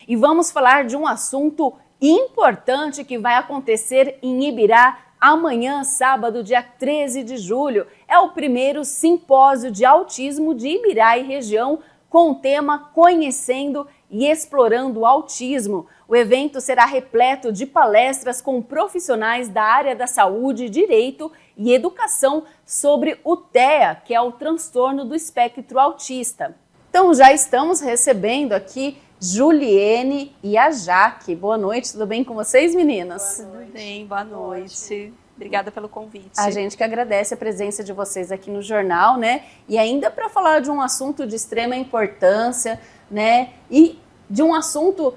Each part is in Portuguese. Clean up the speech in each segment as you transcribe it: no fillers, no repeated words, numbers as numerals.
E vamos falar de um assunto importante que vai acontecer em Ibirá amanhã, sábado, dia 13 de julho. É o primeiro simpósio de autismo de Ibirá e região com o tema Conhecendo e Explorando o Autismo. O evento será repleto de palestras com profissionais da área da saúde, direito e educação sobre o TEA, que é o transtorno do espectro autista. Então já estamos recebendo aqui Juliene e a Jaque. Boa noite, tudo bem com vocês, meninas? Tudo bem, boa noite. Obrigada pelo convite. A gente que agradece a presença de vocês aqui no jornal, né? E ainda para falar de um assunto de extrema importância, né? E de um assunto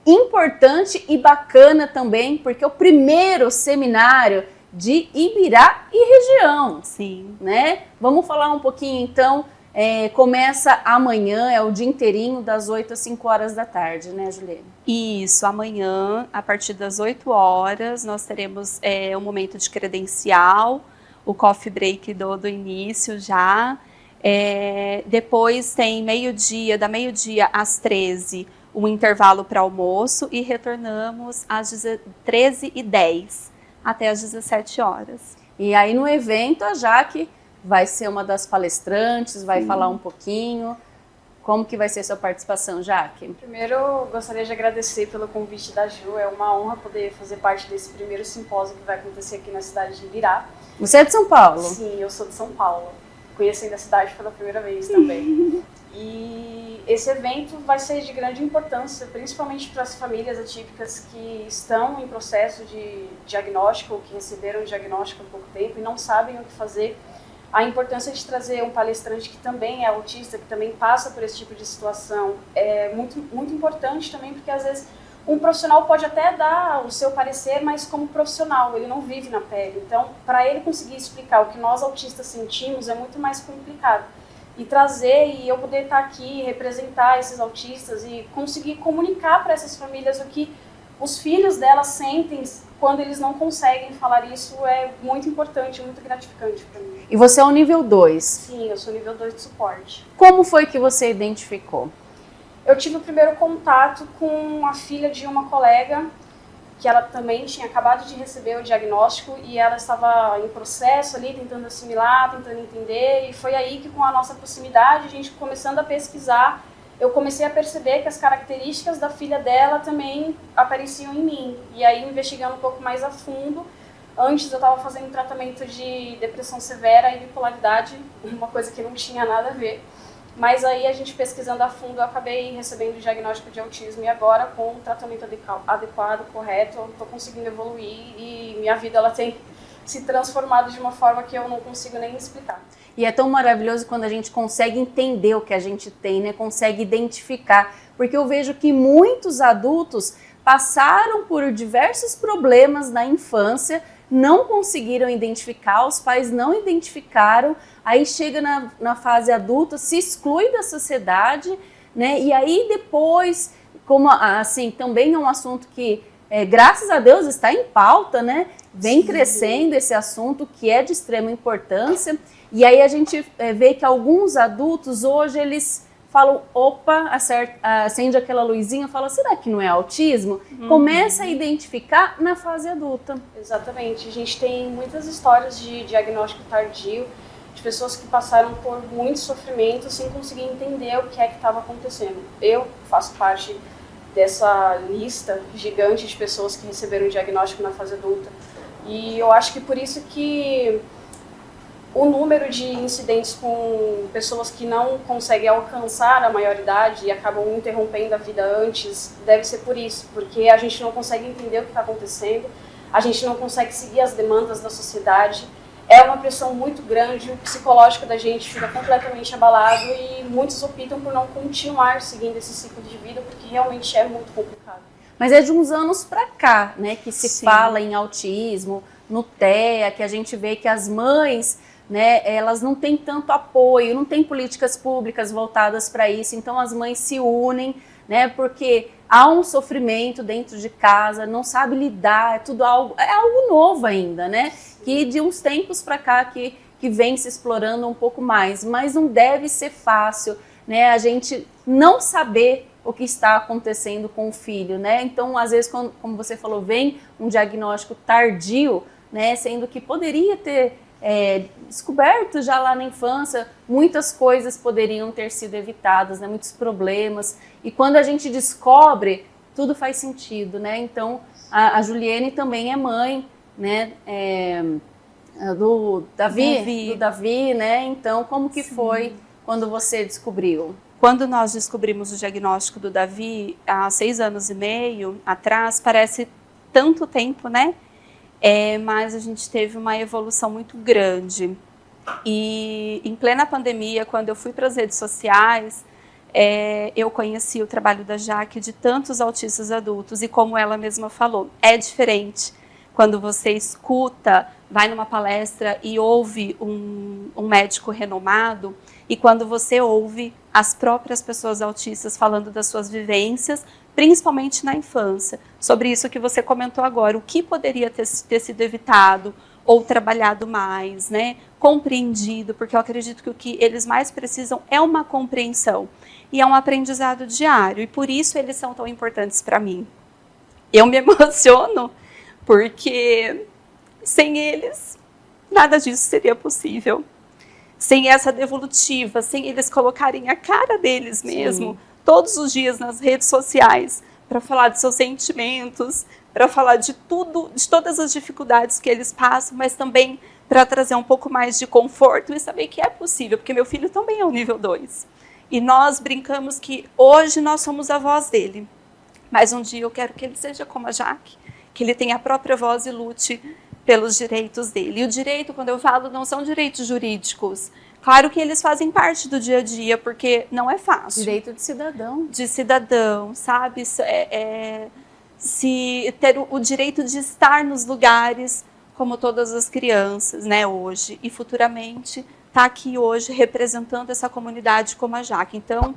importante e bacana também, porque é o primeiro seminário de Ibirá e região. Sim. Né? Vamos falar um pouquinho então. Começa amanhã, é o dia inteirinho, das 8 às 5 horas da tarde, né, Juliane? Isso, amanhã, a partir das 8 horas, nós teremos um momento de credencial, o coffee break do início já. Depois tem meio-dia, da meio-dia às 13, um intervalo para almoço e retornamos às 13h10 até às 17 horas. E aí no evento a Jaque vai ser uma das palestrantes, vai falar um pouquinho. Como que vai ser a sua participação, Jaque? Primeiro, gostaria de agradecer pelo convite da Ju. É uma honra poder fazer parte desse primeiro simpósio que vai acontecer aqui na cidade de Ibirá. Você é de São Paulo? Sim, eu sou de São Paulo. Conhecendo a cidade pela primeira vez também. E esse evento vai ser de grande importância, principalmente para as famílias atípicas que estão em processo de diagnóstico ou que receberam o diagnóstico há pouco tempo e não sabem o que fazer. A importância de trazer um palestrante que também é autista, que também passa por esse tipo de situação, é muito, muito importante também, porque às vezes um profissional pode até dar o seu parecer, mas como profissional, ele não vive na pele. Então, para ele conseguir explicar o que nós autistas sentimos é muito mais complicado. E trazer e eu poder estar aqui, representar esses autistas e conseguir comunicar para essas famílias o que os filhos delas sentem quando eles não conseguem falar isso é muito importante, muito gratificante para mim. E você é o nível 2? Sim, eu sou nível 2 de suporte. Como foi que você identificou? Eu tive o primeiro contato com a filha de uma colega, que ela também tinha acabado de receber o diagnóstico e ela estava em processo ali, tentando assimilar, tentando entender, e foi aí que com a nossa proximidade, a gente começando a pesquisar, eu comecei a perceber que as características da filha dela também apareciam em mim. E aí, investigando um pouco mais a fundo, antes eu estava fazendo tratamento de depressão severa e bipolaridade, uma coisa que não tinha nada a ver. Mas aí, a gente pesquisando a fundo, eu acabei recebendo o diagnóstico de autismo e agora, com o tratamento adequado, correto, eu estou conseguindo evoluir e minha vida ela tem se transformado de uma forma que eu não consigo nem explicar. E é tão maravilhoso quando a gente consegue entender o que a gente tem, né? Consegue identificar. Porque eu vejo que muitos adultos passaram por diversos problemas na infância, não conseguiram identificar, os pais não identificaram, aí chega na fase adulta, se exclui da sociedade, né? E aí depois, como assim, também é um assunto que, graças a Deus, está em pauta, né? Vem crescendo esse assunto que é de extrema importância. E aí a gente vê que alguns adultos hoje eles falam, opa, acende aquela luzinha, fala, será que não é autismo? Começa a identificar na fase adulta. Exatamente, a gente tem muitas histórias de diagnóstico tardio, de pessoas que passaram por muito sofrimento sem conseguir entender o que é que estava acontecendo. Eu faço parte dessa lista gigante de pessoas que receberam o diagnóstico na fase adulta. E eu acho que por isso que o número de incidentes com pessoas que não conseguem alcançar a maioridade e acabam interrompendo a vida antes, deve ser por isso, porque a gente não consegue entender o que está acontecendo, a gente não consegue seguir as demandas da sociedade, é uma pressão muito grande, o psicológico da gente fica completamente abalado e muitos optam por não continuar seguindo esse ciclo de vida, porque realmente é muito complicado. Mas é de uns anos para cá, né, que se fala em autismo, no TEA, que a gente vê que as mães, né, elas não têm tanto apoio, não tem políticas públicas voltadas para isso, então as mães se unem, né, porque há um sofrimento dentro de casa, não sabe lidar, é algo novo ainda, né, que de uns tempos para cá que vem se explorando um pouco mais, mas não deve ser fácil, né, a gente não saber o que está acontecendo com o filho, né? Então, às vezes, como você falou, vem um diagnóstico tardio, né? Sendo que poderia ter descoberto já lá na infância, muitas coisas poderiam ter sido evitadas, né? Muitos problemas. E quando a gente descobre, tudo faz sentido, né? Então, a Juliene também é mãe, né? Do Davi, né? Então, como que foi quando você descobriu? Quando nós descobrimos o diagnóstico do Davi, há 6 anos e meio atrás, parece tanto tempo, né? Mas a gente teve uma evolução muito grande. E em plena pandemia, quando eu fui para as redes sociais, eu conheci o trabalho da Jaque de tantos autistas adultos, e como ela mesma falou, é diferente quando você escuta, vai numa palestra e ouve um médico renomado, e quando você ouve as próprias pessoas autistas falando das suas vivências, principalmente na infância, sobre isso que você comentou agora, o que poderia ter sido evitado ou trabalhado mais, né? Compreendido, porque eu acredito que o que eles mais precisam é uma compreensão e é um aprendizado diário, e por isso eles são tão importantes para mim. Eu me emociono porque sem eles nada disso seria possível. Sem essa devolutiva, sem eles colocarem a cara deles mesmo, sim, todos os dias nas redes sociais, para falar de seus sentimentos, para falar de tudo, de todas as dificuldades que eles passam, mas também para trazer um pouco mais de conforto e saber que é possível, porque meu filho também é um nível 2. E nós brincamos que hoje nós somos a voz dele, mas um dia eu quero que ele seja como a Jaque, que ele tenha a própria voz e lute pelos direitos dele. E o direito, quando eu falo, não são direitos jurídicos. Claro que eles fazem parte do dia a dia, porque não é fácil. Direito de cidadão. De cidadão, sabe? Se ter o direito de estar nos lugares como todas as crianças, né, hoje. E futuramente está aqui hoje representando essa comunidade como a Jaque. Então,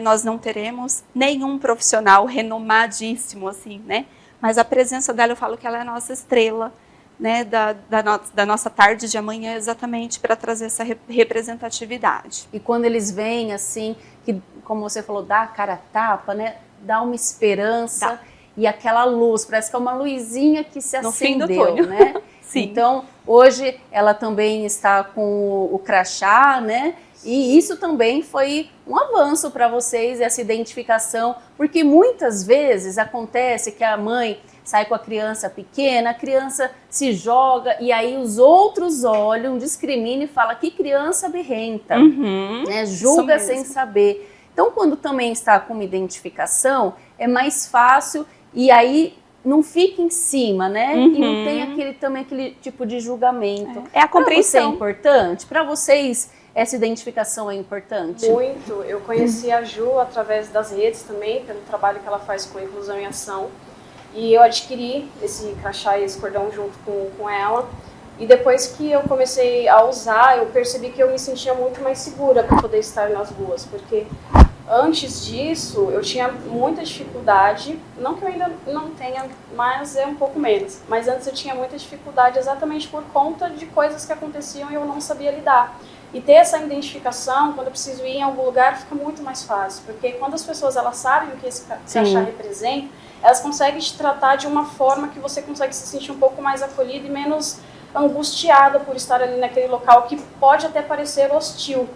nós não teremos nenhum profissional renomadíssimo, assim, né? Mas a presença dela, eu falo que ela é a nossa estrela, né, da nossa tarde de amanhã, exatamente para trazer essa representatividade. E quando eles vêm assim, que, como você falou, dá a cara a tapa, né, dá uma esperança e aquela luz, parece que é uma luzinha que se acendeu, no fim do túnel, né? Sim. Então, hoje ela também está com o crachá, né? E isso também foi um avanço para vocês, essa identificação, porque muitas vezes acontece que a mãe sai com a criança pequena, a criança se joga e aí os outros olham, discriminam e falam que criança birrenta, né? Julga sem saber. Então, quando também está com uma identificação, é mais fácil e aí não fica em cima, né? E não tem aquele tipo de julgamento. É a compreensão. Pra você é importante? Para vocês, essa identificação é importante? Muito. Eu conheci a Ju através das redes também, pelo trabalho que ela faz com Inclusão em Ação. E eu adquiri esse crachá e esse cordão junto com ela. E depois que eu comecei a usar, eu percebi que eu me sentia muito mais segura para poder estar nas ruas. Porque antes disso, eu tinha muita dificuldade, não que eu ainda não tenha, mas é um pouco menos. Mas antes eu tinha muita dificuldade exatamente por conta de coisas que aconteciam e eu não sabia lidar. E ter essa identificação, quando eu preciso ir em algum lugar, fica muito mais fácil. Porque quando as pessoas elas sabem o que esse crachá representa, elas conseguem te tratar de uma forma que você consegue se sentir um pouco mais acolhida e menos angustiada por estar ali naquele local que pode até parecer hostil.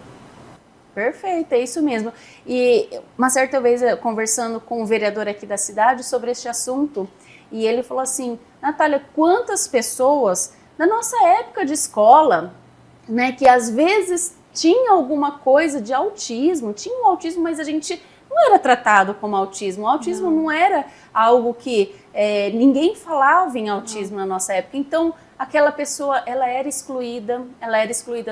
Perfeito, é isso mesmo. E uma certa vez, conversando com um vereador aqui da cidade sobre este assunto, e ele falou assim, Natália, quantas pessoas na nossa época de escola, né, que às vezes tinha alguma coisa de autismo, tinha um autismo, mas a gente não era tratado como autismo. O autismo não era algo que ninguém falava em autismo na nossa época. Então, aquela pessoa, ela era excluída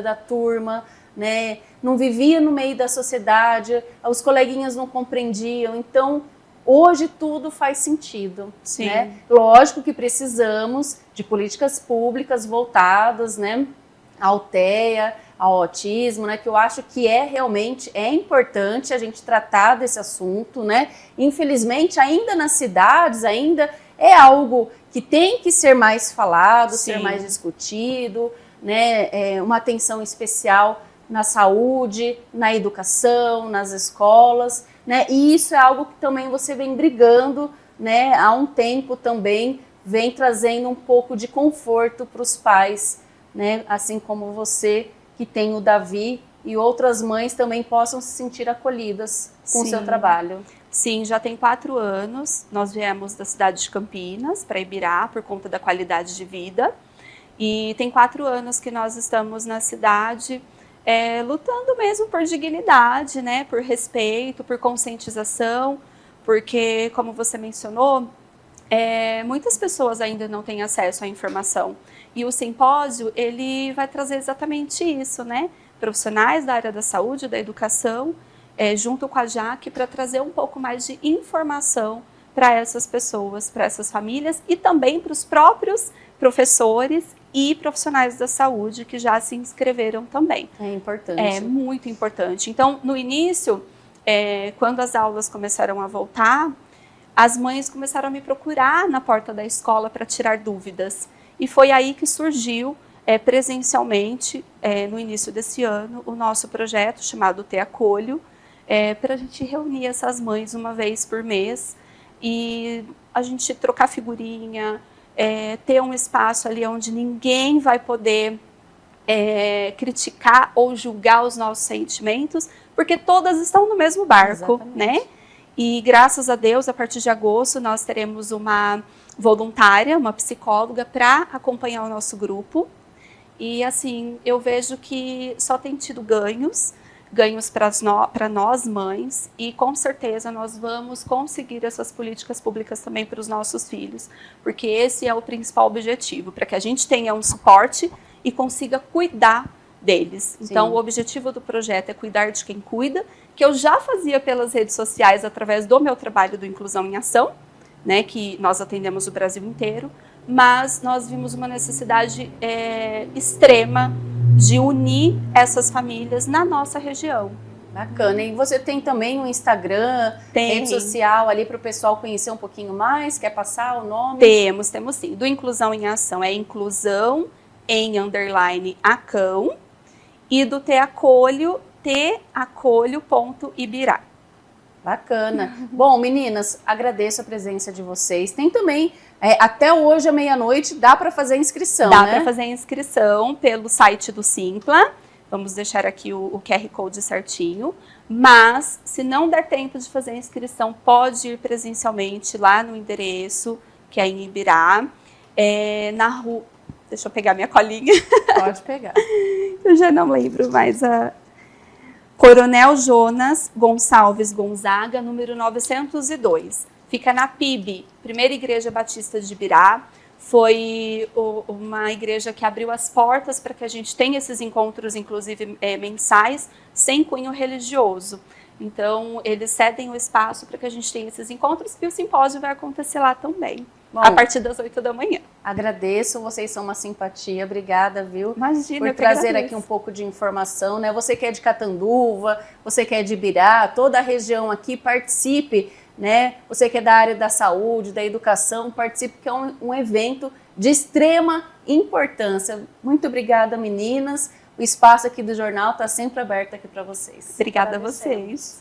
da turma, né? Não vivia no meio da sociedade, os coleguinhas não compreendiam. Então, hoje tudo faz sentido. Sim. Né? Lógico que precisamos de políticas públicas voltadas, né, à aldeia, ao autismo, né, que eu acho que realmente importante a gente tratar desse assunto, né? Infelizmente, ainda nas cidades, ainda é algo que tem que ser mais falado, Sim. ser mais discutido, né? Uma atenção especial na saúde, na educação, nas escolas, né? E isso é algo que também você vem brigando, né, há um tempo também, vem trazendo um pouco de conforto para os pais, né? Assim como você que tem o Davi e outras mães também possam se sentir acolhidas com o seu trabalho. Sim, já tem 4 anos. Nós viemos da cidade de Campinas para Ibirá por conta da qualidade de vida. E tem 4 anos que nós estamos na cidade lutando mesmo por dignidade, né? Por respeito, por conscientização, porque, como você mencionou, muitas pessoas ainda não têm acesso à informação. E o simpósio, ele vai trazer exatamente isso, né? Profissionais da área da saúde, da educação, junto com a JAC, para trazer um pouco mais de informação para essas pessoas, para essas famílias e também para os próprios professores e profissionais da saúde que já se inscreveram também. É importante. É muito importante. Então, no início, quando as aulas começaram a voltar, as mães começaram a me procurar na porta da escola para tirar dúvidas. E foi aí que surgiu presencialmente, no início desse ano, o nosso projeto chamado Te Acolho, para a gente reunir essas mães uma vez por mês e a gente trocar figurinha, ter um espaço ali onde ninguém vai poder criticar ou julgar os nossos sentimentos, porque todas estão no mesmo barco, né? E graças a Deus, a partir de agosto, nós teremos uma voluntária, uma psicóloga, para acompanhar o nosso grupo. E assim, eu vejo que só tem tido ganhos para nós mães, e com certeza nós vamos conseguir essas políticas públicas também para os nossos filhos, porque esse é o principal objetivo, para que a gente tenha um suporte e consiga cuidar deles. Sim. Então, o objetivo do projeto é cuidar de quem cuida, que eu já fazia pelas redes sociais através do meu trabalho do Inclusão em Ação, né, que nós atendemos o Brasil inteiro, mas nós vimos uma necessidade extrema de unir essas famílias na nossa região. Bacana. E você tem também um Instagram, rede social ali para o pessoal conhecer um pouquinho mais? Quer passar o nome? Temos sim. Do Inclusão em Ação é Inclusão em _acão, e do Te Acolho, teacolho.ibirá. Bacana. Bom, meninas, agradeço a presença de vocês. Tem também, até hoje à meia-noite, dá para fazer a inscrição, Dá né? para fazer a inscrição pelo site do Simpla. Vamos deixar aqui o QR Code certinho. Mas, se não der tempo de fazer a inscrição, pode ir presencialmente lá no endereço, que é em Ibirá, na rua... Deixa eu pegar minha colinha. Pode pegar. Eu já não lembro mais a... Coronel Jonas Gonçalves Gonzaga, número 902. Fica na PIB, Primeira Igreja Batista de Ibirá. Foi uma igreja que abriu as portas para que a gente tenha esses encontros, inclusive mensais, sem cunho religioso. Então, eles cedem o espaço para que a gente tenha esses encontros, e o simpósio vai acontecer lá também. Bom, a partir das 8 da manhã. Agradeço, vocês são uma simpatia, obrigada, viu? Imagina, por trazer aqui um pouco de informação, né? Você que é de Catanduva, você que é de Ibirá, toda a região aqui, participe, né? Você que é da área da saúde, da educação, participe, que é um evento de extrema importância. Muito obrigada, meninas. O espaço aqui do jornal está sempre aberto aqui para vocês. Obrigada a vocês.